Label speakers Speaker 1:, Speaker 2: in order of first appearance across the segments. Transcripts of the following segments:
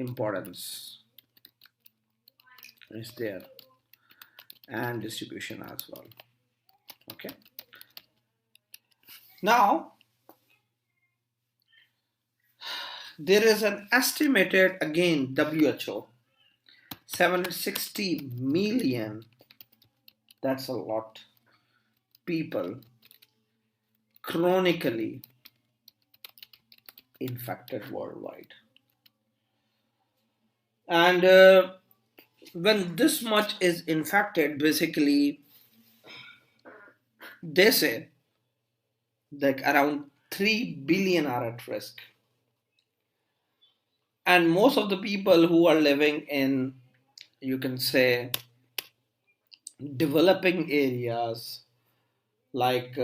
Speaker 1: importance is there, and distribution as well. Okay. Now, there is an estimated, again, WHO, 760 million, that's a lot, people chronically infected worldwide. And when this much is infected, basically, they say like around 3 billion are at risk. And most of the people who are living in, you can say, developing areas like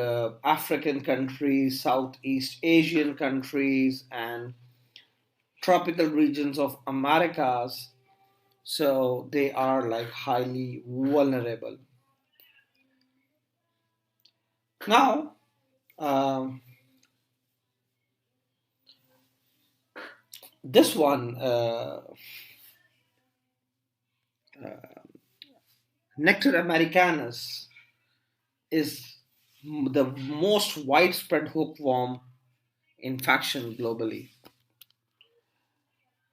Speaker 1: African countries, Southeast Asian countries, and tropical regions of Americas, so they are like highly vulnerable. Now, um, this one, Nectar americanus, is the most widespread hookworm infection globally.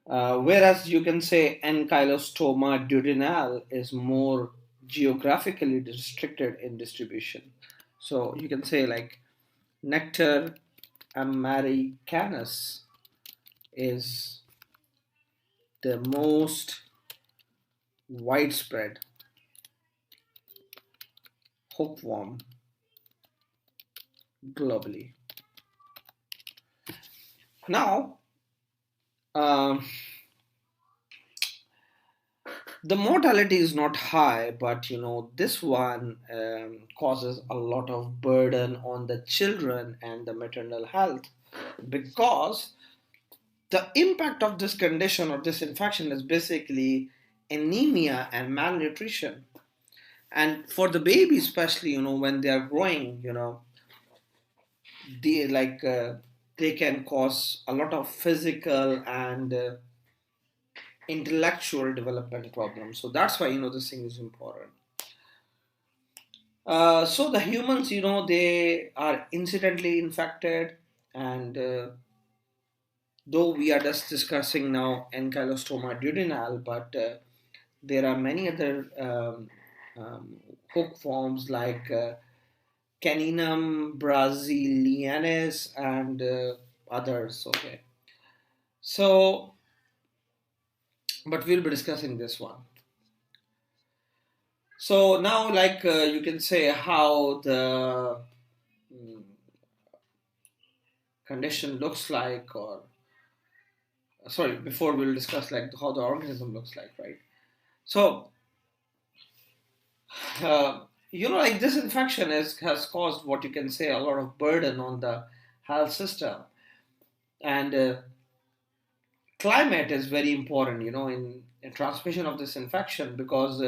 Speaker 1: Whereas you can say Ankylostoma duodenal is more geographically restricted in distribution. So you can say like Nectar americanus is the most widespread hookworm globally. Now, um, the mortality is not high, but this one causes a lot of burden on the children and the maternal health, because the impact of this condition or this infection is basically anemia and malnutrition. And for the baby, especially, when they are growing, they they can cause a lot of physical and intellectual development problems. So that's why this thing is important. So the humans, they are incidentally infected, and though we are just discussing now Ankylostoma duodenal, but there are many other hook forms like Caninum brasiliensis and others. Okay, so but we'll be discussing this one. So now, like you can say how the mm, condition looks like, or sorry, before we'll discuss like how the organism looks like, right? So, uh, like this infection has caused what you can say a lot of burden on the health system, and climate is very important, in transmission of this infection, because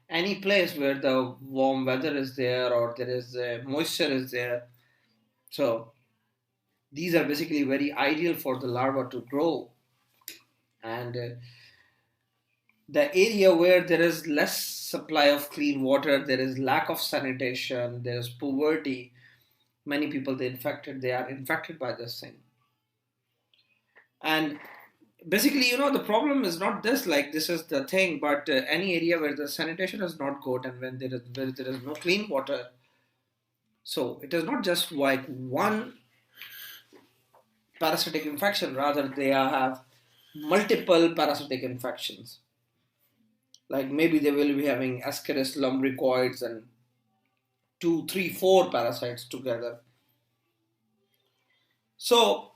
Speaker 1: any place where the warm weather is there or there is moisture is there, so these are basically very ideal for the larva to grow. And the area where there is less supply of clean water, there is lack of sanitation, there is poverty, many people they are infected by this thing. And basically, the problem is not this, like this is the thing, but any area where the sanitation is not good, and when where there is no clean water, so it is not just like one parasitic infection, rather they have multiple parasitic infections. Like maybe they will be having Ascaris lumbricoids and two, three, four parasites together. So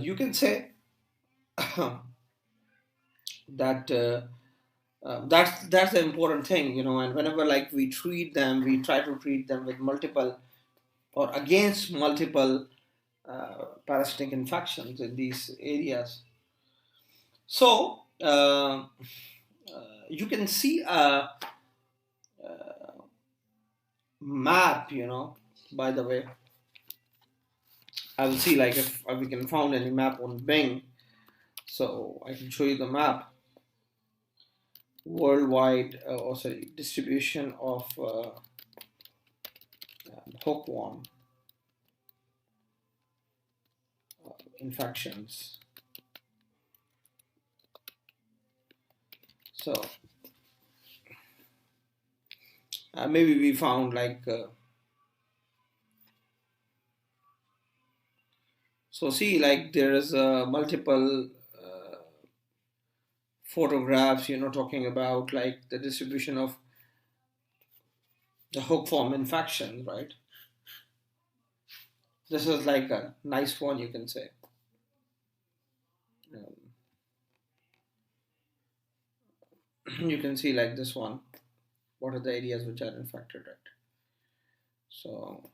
Speaker 1: you can say that that's the important thing, and whenever like we treat them, we try to treat them with multiple or against multiple parasitic infections in these areas. So you can see a map, by the way, I will see like if we can find any map on Bing, so I can show you the map worldwide, or sorry, distribution of hookworm infections. So maybe we found like so see like there is multiple photographs, talking about like the distribution of the hookworm infection, right? This is like a nice one, you can say. Um, you can see like this one. What are the areas which are infected, right? So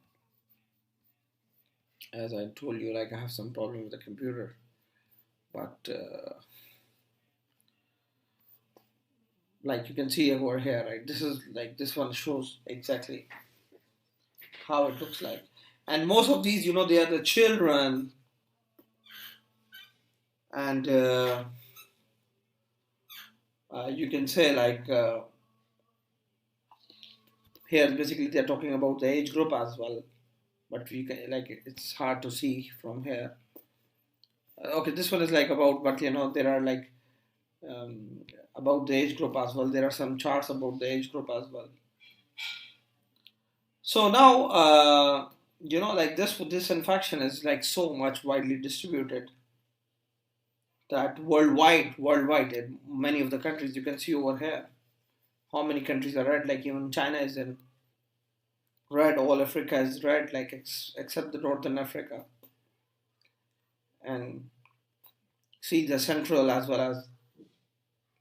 Speaker 1: as I told you, like I have some problem with the computer, but like you can see over here, right? This is like this one shows exactly how it looks like, and most of these, they are the children, and you can say like here basically they're talking about the age group as well, but we can like it's hard to see from here. Okay, this one is like about, but there are like um, about the age group as well. There are some charts about the age group as well. So now, like this infection is like so much widely distributed that worldwide, in many of the countries you can see over here, how many countries are red. Like even China is in red, all Africa is red, like except the northern Africa, and see the central as well as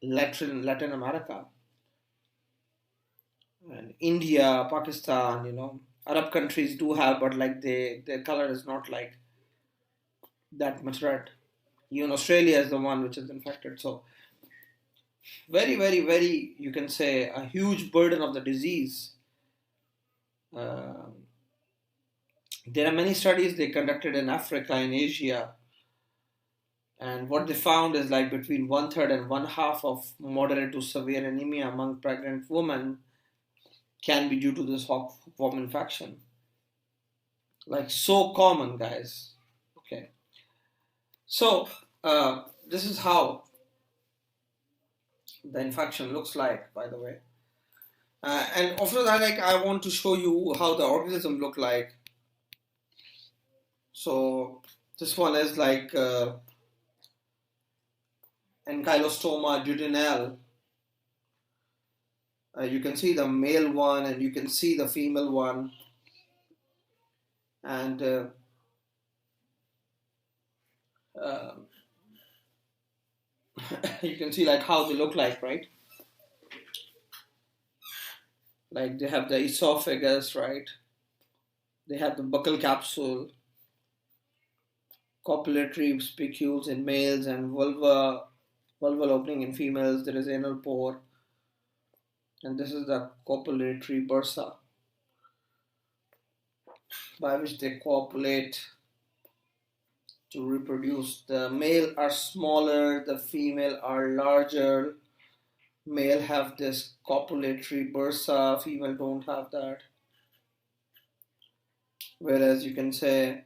Speaker 1: Latin America and India, Pakistan. Arab countries do have, but like their color is not like that much red. Even Australia is the one which is infected. So very, very, very, you can say a huge burden of the disease. Uh, there are many studies they conducted in Africa and Asia, and what they found is like between one third and one half of moderate to severe anemia among pregnant women can be due to this hookworm infection. Like so common, guys. Okay, so this is how the infection looks like, by the way. And after that, like I want to show you how the organism look like. So this one is like Ankylostoma duodenal. You can see the male one, and you can see the female one, and uh, you can see like how they look like, right? Like they have the esophagus, right? They have the buccal capsule, copulatory spicules in males, and vulval opening in females. There is anal pore, and this is the copulatory bursa by which they copulate to reproduce. The male are smaller, the female are larger. Male have this copulatory bursa, female don't have that. Whereas you can say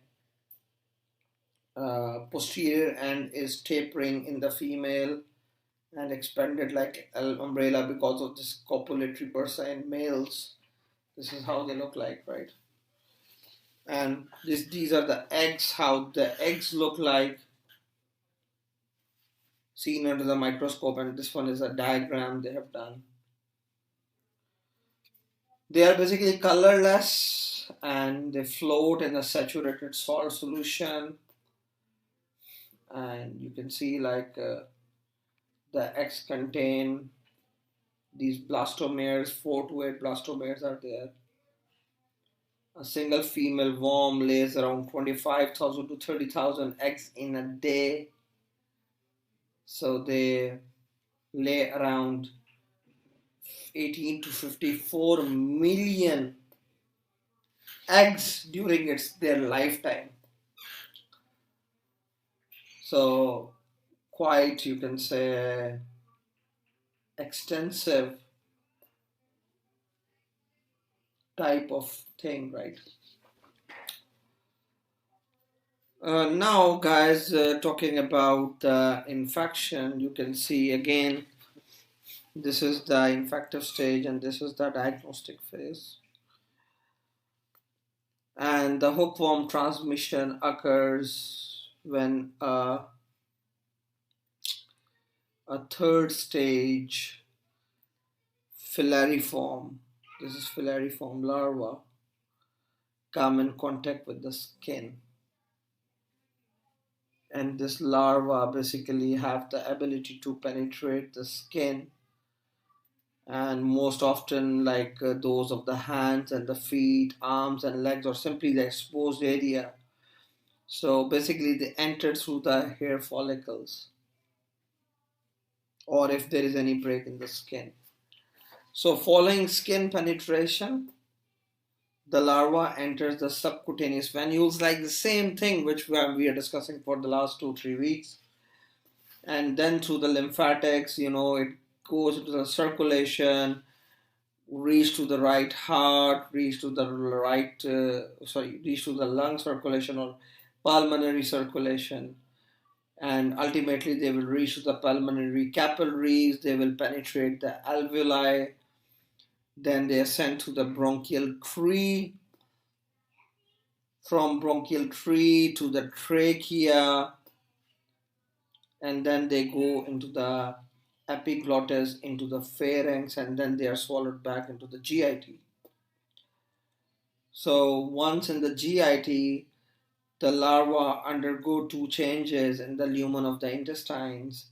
Speaker 1: posterior end is tapering in the female and expanded like an umbrella because of this copulatory bursa in males. This is how they look like, right? And these are the eggs, how the eggs look like seen under the microscope, and this one is a diagram they have done. They are basically colorless and they float in a saturated salt solution, and you can see like the eggs contain these blastomeres. 4 to 8 blastomeres are there. A single female worm lays around 25,000 to 30,000 eggs in a day, so they lay around 18 to 54 million eggs during their lifetime. So quite, you can say, extensive type of thing, right? Now, guys, talking about the infection, you can see again, this is the infective stage and this is the diagnostic phase. And the hookworm transmission occurs when a third stage filariform, this is filariform larva, come in contact with the skin. And this larva basically have the ability to penetrate the skin, and most often like those of the hands and the feet, arms and legs, or simply the exposed area. So basically they enter through the hair follicles, or if there is any break in the skin. So following skin penetration, the larva enters the subcutaneous venules, like the same thing which we are discussing for the last 2-3 weeks. And then through the lymphatics, it goes into the circulation, reach to the right heart, reach to the lung circulation or pulmonary circulation, and ultimately they will reach to the pulmonary capillaries. They will penetrate the alveoli, then they ascend to the bronchial tree, from bronchial tree to the trachea, and then they go into the epiglottis, into the pharynx, and then they are swallowed back into the GIT. So once in the GIT, the larvae undergo two changes in the lumen of the intestines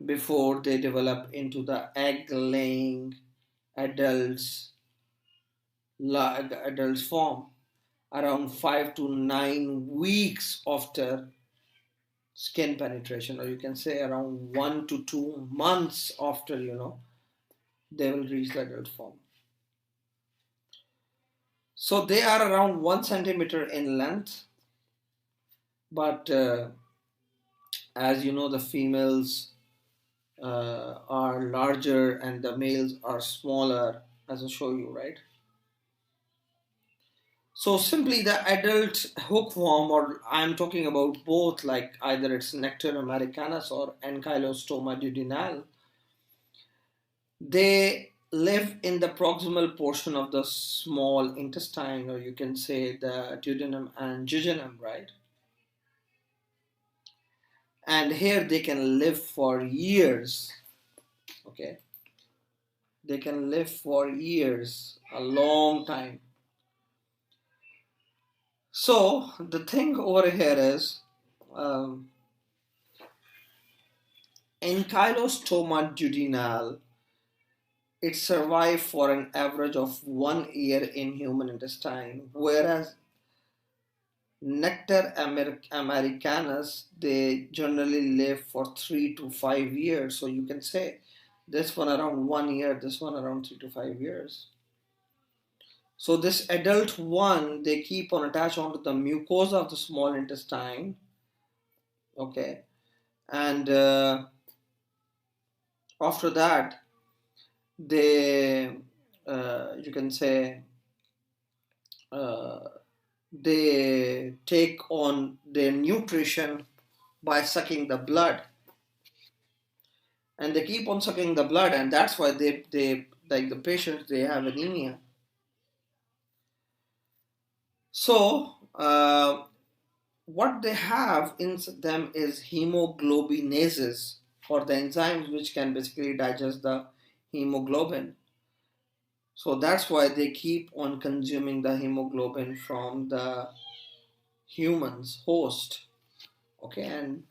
Speaker 1: before they develop into the egg-laying adults form around 5 to 9 weeks after skin penetration, or you can say around 1 to 2 months after, they will reach the adult form. So they are around 1 centimeter in length, but as you know, the females are larger and the males are smaller, as I show you, right? So simply the adult hookworm, or I'm talking about both, like either it's Nectar americanus or Ankylostoma duodenal, they live in the proximal portion of the small intestine, or you can say the duodenum and jejunum, right? And here they can live for years. Okay, they can live for years, a long time. So the thing over here is, Ankylostoma duodenal, it survived for an average of 1 year in human intestine, whereas Nectar americanus, they generally live for 3 to 5 years. So you can say this one around 1 year, this one around 3 to 5 years. So this adult one, they keep on attached onto the mucosa of the small intestine, okay, and after that, they, you can say, uh, they take on their nutrition by sucking the blood, and they keep on sucking the blood, and that's why they like the patients, they have anemia. So what they have in them is hemoglobinases, or the enzymes which can basically digest the hemoglobin. So that's why they keep on consuming the hemoglobin from the humans host. Okay, and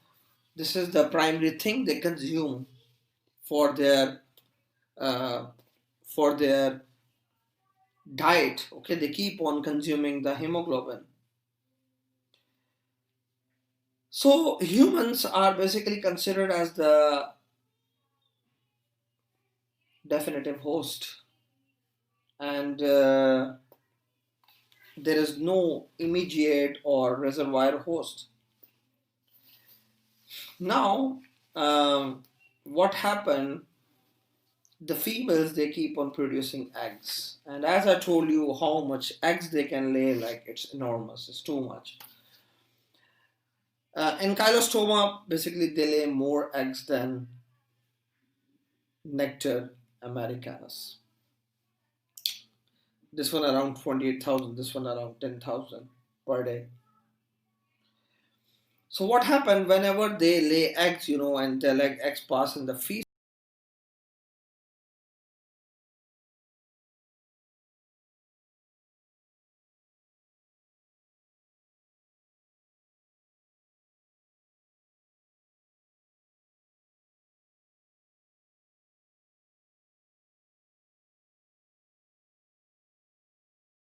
Speaker 1: this is the primary thing they consume for their uh, for their diet. Okay, they keep on consuming the hemoglobin. So humans are basically considered as the definitive host, and there is no immediate or reservoir host. Now, what happened? The females, they keep on producing eggs, and as I told you, how much eggs they can lay, like it's enormous. It's too much. Ankylostoma, basically, they lay more eggs than Nectar americanus. This one around 28,000. This one around 10,000 per day. So what happened whenever they lay eggs, and the eggs pass in the feces?